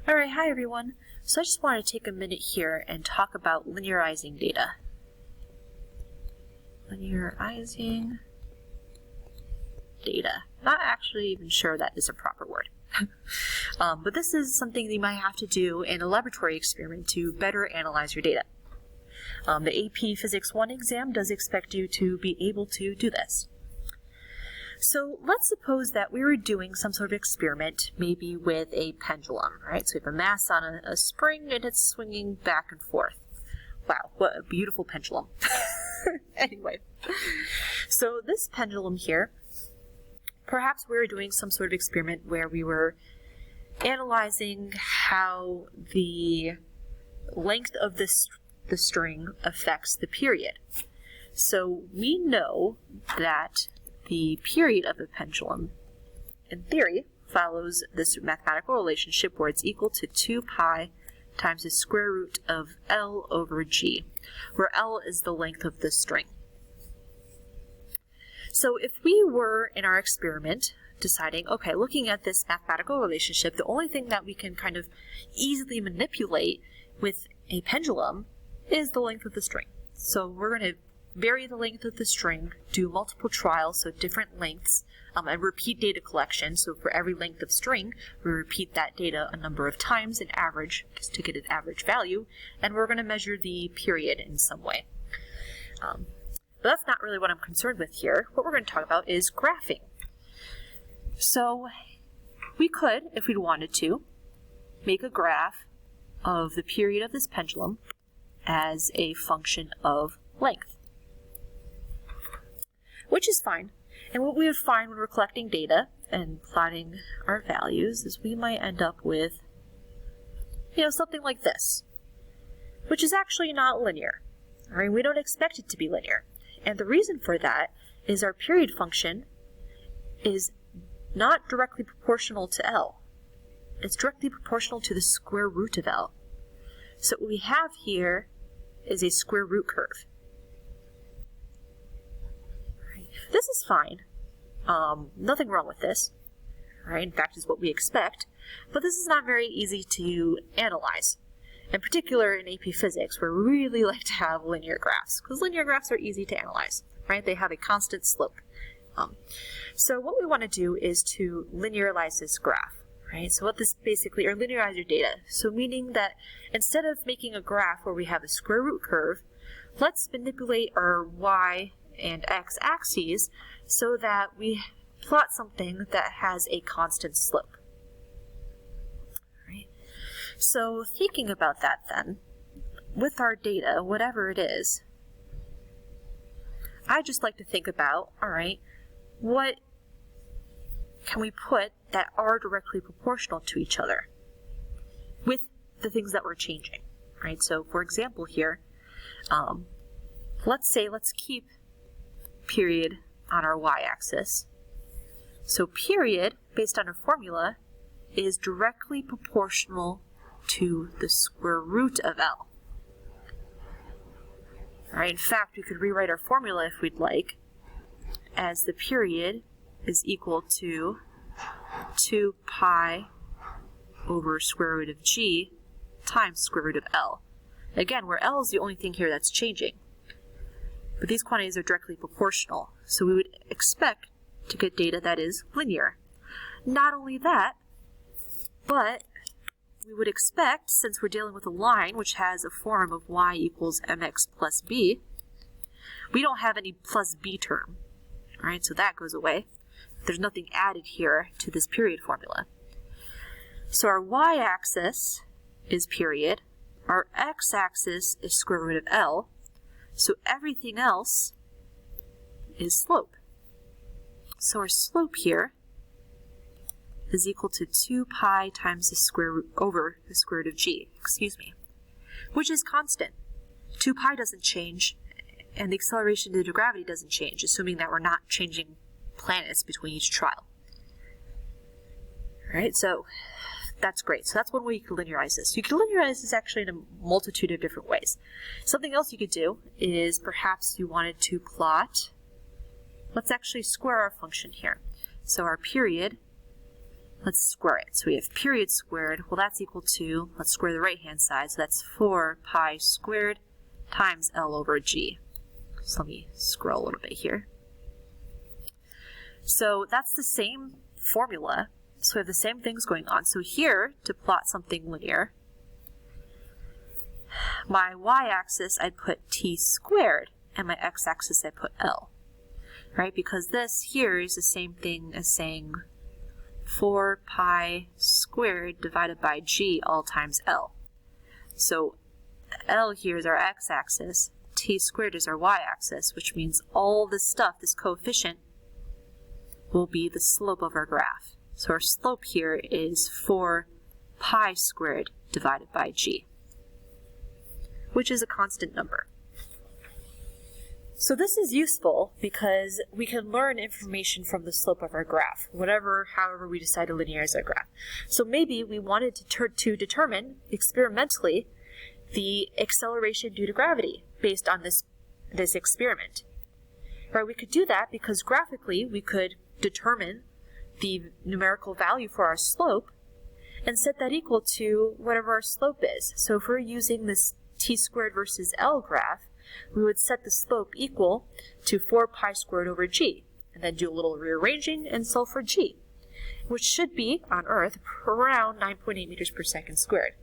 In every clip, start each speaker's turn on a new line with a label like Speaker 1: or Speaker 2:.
Speaker 1: Alright, hi everyone. So I just want to take a minute here and talk about linearizing data. Linearizing data. Not actually even sure that is a proper word. But this is something that you might have to do in a laboratory experiment to better analyze your data. The AP Physics 1 exam does expect you to be able to do this. So let's suppose that we were doing some sort of experiment, maybe with a pendulum, right? So we have a mass on a spring and it's swinging back and forth. Wow, what a beautiful pendulum. Anyway, so this pendulum here, perhaps we were doing some sort of experiment where we were analyzing how the length of the string affects the period. So we know that the period of a pendulum, in theory, follows this mathematical relationship where it's equal to 2 pi times the square root of L over G, where L is the length of the string. So if we were, in our experiment, deciding, okay, looking at this mathematical relationship, the only thing that we can kind of easily manipulate with a pendulum is the length of the string. So we're going to vary the length of the string, do multiple trials, so different lengths, and repeat data collection. So for every length of string, we repeat that data a number of times in average, just to get an average value, and we're going to measure the period in some way. But that's not really what I'm concerned with here. What we're going to talk about is graphing. So we could, if we wanted to, make a graph of the period of this pendulum as a function of length, which is fine. And what we would find when we're collecting data and plotting our values is we might end up with, something like this, which is actually not linear. All right, we don't expect it to be linear. And the reason for that is our period function is not directly proportional to L. It's directly proportional to the square root of L. So what we have here is a square root curve. This is fine. Nothing wrong with this. Right? In fact, it's what we expect. But this is not very easy to analyze. In particular, in AP Physics, we really like to have linear graphs, because linear graphs are easy to analyze. Right? They have a constant slope. So what we want to do is to linearize this graph. Right? So what this basically, or linearize your data. So meaning that instead of making a graph where we have a square root curve, let's manipulate our y and x-axes so that we plot something that has a constant slope. Right? So thinking about that then, with our data, whatever it is, I just like to think about, alright, what can we put that are directly proportional to each other with the things that we're changing, right? So for example here, let's keep period on our y-axis. So period, based on a formula, is directly proportional to the square root of L. All right, in fact, we could rewrite our formula if we'd like, as the period is equal to 2 pi over square root of G times square root of L. Again, where L is the only thing here that's changing. But these quantities are directly proportional, so we would expect to get data that is linear. Not only that, but we would expect, since we're dealing with a line which has a form of y equals mx plus b, we don't have any plus b term, right? So that goes away. There's nothing added here to this period formula. So our y-axis is period, our x-axis is square root of L, so everything else is slope. So our slope here is equal to 2 pi times the square root over the square root of G, which is constant. 2 pi doesn't change, and the acceleration due to gravity doesn't change, assuming that we're not changing planets between each trial. All right, so that's great. So that's one way you can linearize this. You can linearize this actually in a multitude of different ways. Something else you could do is perhaps you wanted to plot, let's actually square our function here. So our period, let's square it. So we have period squared. Well, that's equal to, let's square the right-hand side. So that's 4 pi squared times L over G. So let me scroll a little bit here. So that's the same formula. So we have the same things going on. So here, to plot something linear, my y-axis I'd put t squared, and my x-axis I put L. Right? Because this here is the same thing as saying 4 pi squared divided by g all times L. So L here is our x-axis, t squared is our y-axis, which means all this stuff, this coefficient, will be the slope of our graph. So our slope here is 4 pi squared divided by g, which is a constant number. So this is useful because we can learn information from the slope of our graph, however we decide to linearize our graph. So maybe we wanted to determine experimentally the acceleration due to gravity based on this experiment. Right, we could do that because graphically we could determine the numerical value for our slope and set that equal to whatever our slope is. So if we're using this t squared versus L graph, we would set the slope equal to 4 pi squared over g, and then do a little rearranging and solve for g, which should be, on Earth, around 9.8 meters per second squared.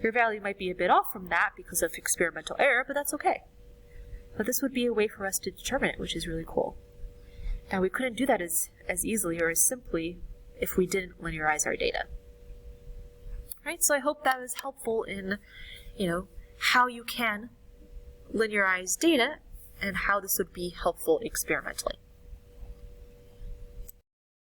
Speaker 1: Your value might be a bit off from that because of experimental error, but that's okay. But this would be a way for us to determine it, which is really cool. Now, we couldn't do that as easily or as simply if we didn't linearize our data. Right, so I hope that was helpful in, how you can linearize data and how this would be helpful experimentally.